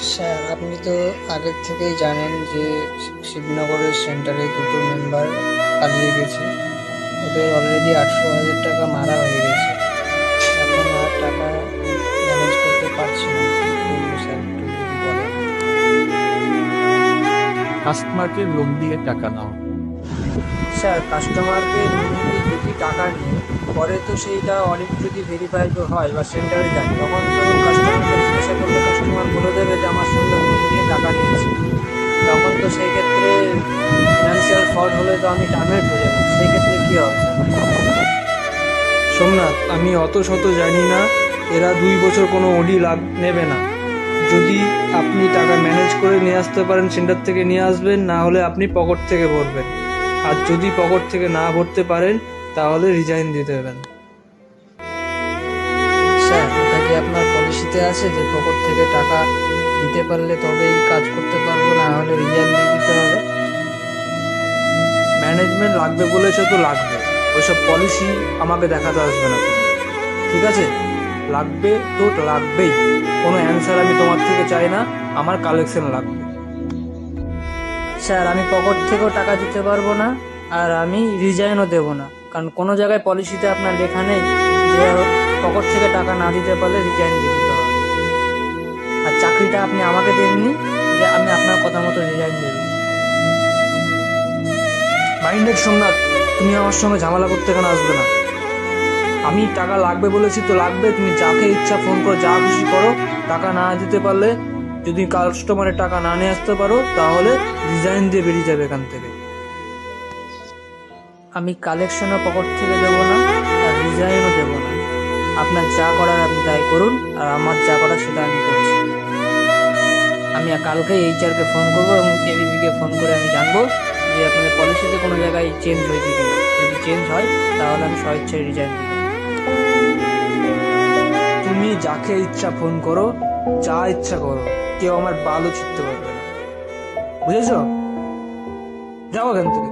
Sir, আপনি তো আগের থেকেই জানেন যে শিবনগরের সেন্টারে দুটো মেম্বার পালিয়ে গেছে। ওদের অলরেডি 18,000 টাকা মারা হয়ে গেছে। এখন আর টাকা ম্যানেজ করতে পারছি না। কি করবো স্যার, একটু যদি বলেন। কাস্টমারকে লোন দিয়ে টাকা নাও। স্যার, কাস্টমারকে নমিনি যদি টাকা নিয়ে পরে তো সেইটা অডিট যদি ভেরিফাইড হয় বা সেন্টারে যায়, তখন তো কাস্টমারকে জিজ্ঞাসা করলে কাস্টমার বলে দেবে যে আমার সঙ্গে লোন নিয়ে টাকা নিয়েছে। তখন তো সেই ক্ষেত্রে ফিনান্সিয়াল ফ্রড হলে তো আমি টার্মিনেট হয়ে যাবো। সেই ক্ষেত্রে কি হবে স্যার? সোমনাথ, আমি অত শত জানি না। এরা 2 বছর কোনো ওডি নেবে না। যদি আপনি টাকা ম্যানেজ করে নিয়ে আসতে পারেন সেন্টার থেকে নিয়ে আসবেন, না হলে আপনি পকেট থেকে ভরবেন। আর যদি পকেট থেকে না ভরতে পারেন তাহলে রিজাইন দিতে দেবেন। স্যার, ওটা কি আপনার পলিসিতে আছে যে পকেট থেকে টাকা দিতে পারলে তবেই কাজ করতে পারবো, না হলে রিজাইন দিয়ে দিতে হবে? ম্যানেজমেন্ট লাগবে বলেছে তো লাগবে, ওইসব পলিসি আমাকে দেখাতে আসবে না তুমি, ঠিক আছে? লাগবে তো লাগবেই। কোনো অ্যান্সার আমি তোমার থেকে চাই না, আমার কালেকশন লাগবে। স্যার, আমি পকেট থেকেও টাকা দিতে পারবো না, আর আমি রিজাইনও দেবো না। কারণ কোনো জায়গায় পলিসিতে আপনার লেখা নেই যে পকেট থেকে টাকা না দিতে পারলে রিজাইন দিয়ে দিতে হবে। আর চাকরিটা আপনি আমাকে দেননি যে আমি আপনার কথা মতো রিজাইন দেবো। মাইন্ডেড সোমনাথ, তুমি আমার সঙ্গে ঝামেলা করতে এখানে আসবে না। আমি টাকা লাগবে বলেছি তো লাগবে, তুমি যাকে ইচ্ছা ফোন করো, যা খুশি করো। টাকা না দিতে পারলে, যদি কাস্টমারের টাকা না নিয়ে আসতে পারো, তাহলে রিজাইন দিয়ে বেরিয়ে যাবে এখান থেকে। আমি কালেকশনও পকেট থেকে দেবো না, আর রিজাইনও দেবো না। আপনার যা করার আপনি তাই করুন, আর আমার যা করার সেটা আমি করছি। আমি কালকে এইচআরকে ফোন করবো এবং এবিপিকে ফোন করে আমি জানবো যে আপনাদের পলিসিতে কোনো জায়গায় চেঞ্জ হয়েছে কিনা। যদি চেঞ্জ হয় তাহলে আমি স্বেচ্ছায় রিজাইন দেবো। তুমি যাকে ইচ্ছা ফোন করো, যা ইচ্ছা করো, কেউ আমার বালও ছিঁড়তে পারবে না, বুঝেছো? যাও এখান থেকে।